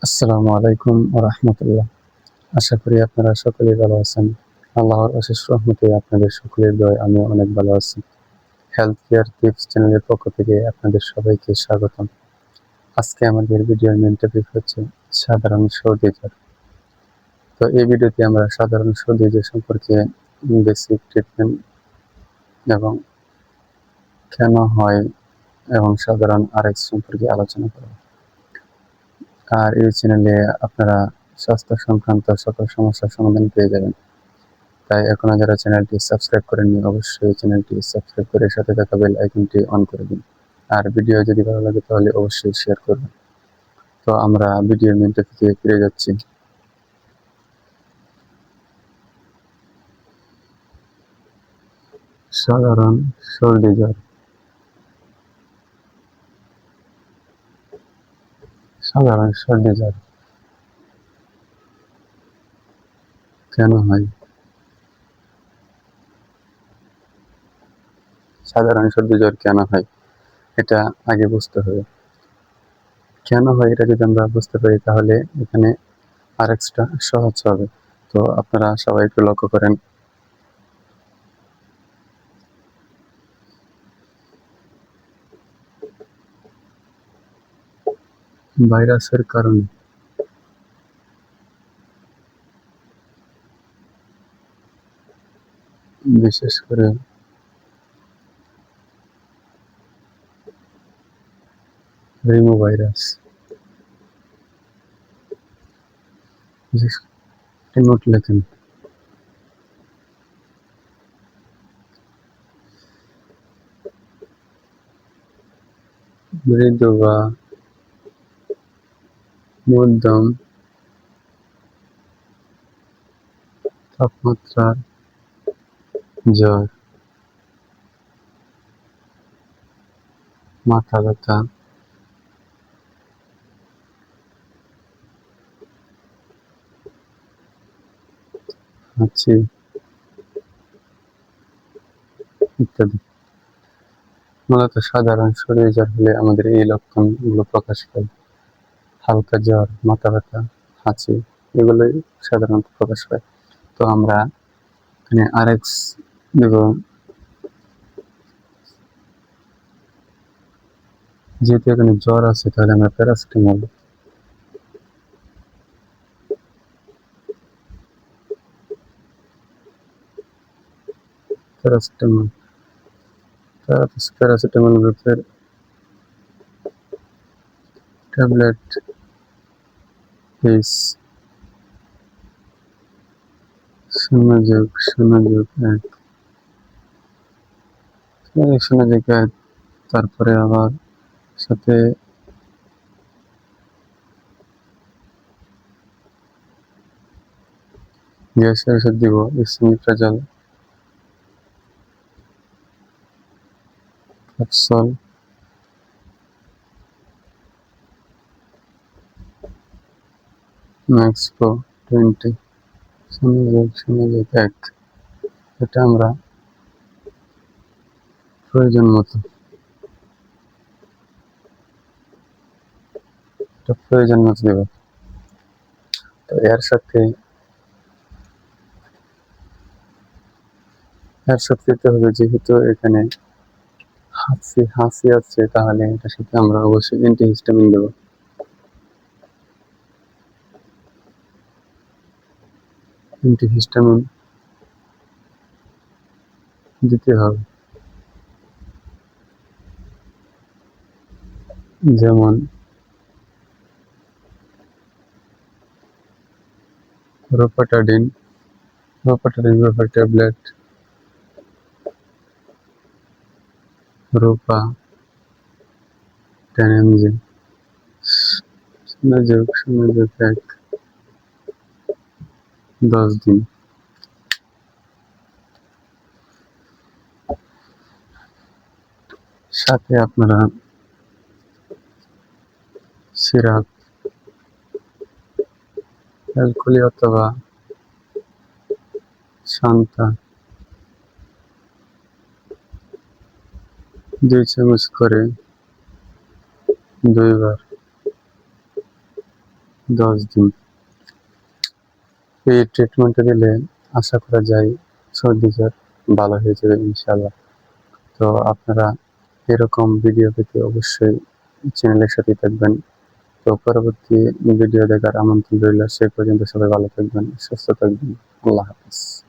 আসসালামু আলাইকুম ওয়া রাহমাতুল্লাহ। আশা করি আপনারা সকলেই ভালো আছেন। আল্লাহর অশেষ রহমতে আপনাদের সকলের দয়ায় আমিও অনেক ভালো আছি। হেলথ কেয়ার টিপস চ্যানেলের পক্ষ থেকে আপনাদের সবাইকে স্বাগতম। আজকে আমাদের ভিডিওর মেইন টপিক হচ্ছে সাধারণ সর্দি জ্বর। তো এই ভিডিওতে আমরা সাধারণ সর্দি জ্বর সম্পর্কে বেসিক ট্রিটমেন্ট এবং কেন হয় এবং সাধারণ আরএক্স সম্পর্কে আলোচনা করব। আর এই চ্যানেলে আপনারা স্বাস্থ্য সংক্রান্ত সকল সমস্যার সমাধান পেয়ে যাবেন। তাই এখনো যারা চ্যানেলটি সাবস্ক্রাইব করেননি অবশ্যই চ্যানেলটি সাবস্ক্রাইব করে সাথে থাকা বেল আইকনটি অন করে দিন। আর ভিডিও যদি ভালো লাগে তাহলে অবশ্যই শেয়ার করবেন। তো আমরা ভিডিও মেইন টপিকে ফিরে যাচ্ছি। সাধারণ সর্দি জ্বর। সাধারণ সর্দি জ্বর কেন হয়? সাধারণ সর্দি জ্বর কেন হয় এটা আগে বুঝতে হবে। কেন হয় এটা যদি আমরা বুঝতে পারি তাহলে এখানে আরেকটা সহজ হবে। তো আপনারা সবাই একটু লক্ষ্য করেন। ভাইরাসের কারণে বিশেষ করে রিমো ভাইরাস, নোট লেখেন। মৃদু বা মধ্যম তাপমাত্রার জ্বর, মাথা ব্যথা, হাঁচি ইত্যাদি। মূলত সাধারণ শরীর জ্বর হলে আমাদের এই লক্ষণগুলো প্রকাশ পায়। হালকা জ্বর, মাথা ব্যথা, হাঁচি এগুলোই সাধারণত প্রকাশ পায়। তো আমরা এখানে আরএক্স দেব। যেহেতু এখানে জ্বর আছে তাহলে আমরা প্যারাসিটামল প্যারাসিটামল প্যারাসিটামল গ্রুপের ট্যাবলেট পিস 0.0.1 0.1 তারপরে আবার সাথে গ্যাসের ওষুধ দিব এসমিপ্রাজল ক্যাপসুল, ম্যাক্সপ্রো 20 0.1। এটা আমরা প্রয়োজন মতো দেব। তো এর সাথে দিতে হবে, যেহেতু এখানে হাঁচি আছে তাহলে এটার সাথে আমরা অবশ্যই অ্যান্টিহিস্টামিন দেব। অ্যান্টিহিস্টামিন দিতে হবে, যেমন রোপাটাডিন গ্রুপের ট্যাবলেট, রোপা 10 mg 0.1 10 দিন। সাথে আপনারা সিরাপ অ্যালকোলি অথবা শান্তা 2 চামচ করে 2 বার 10 দিন। এই ট্রিটমেন্টটা দিলে আশা করা যায় সর্দি জ্বর ভালো হয়ে যাবে ইনশাআল্লাহ। তো আপনারা এরকম ভিডিও পেতে অবশ্যই চ্যানেলের সাথে থাকবেন। তো পরবর্তী ভিডিও দেখার আমন্ত্রণ রইল। সে পর্যন্ত সবাই ভালো থাকবেন, সুস্থ থাকবেন। আল্লাহ হাফেজ।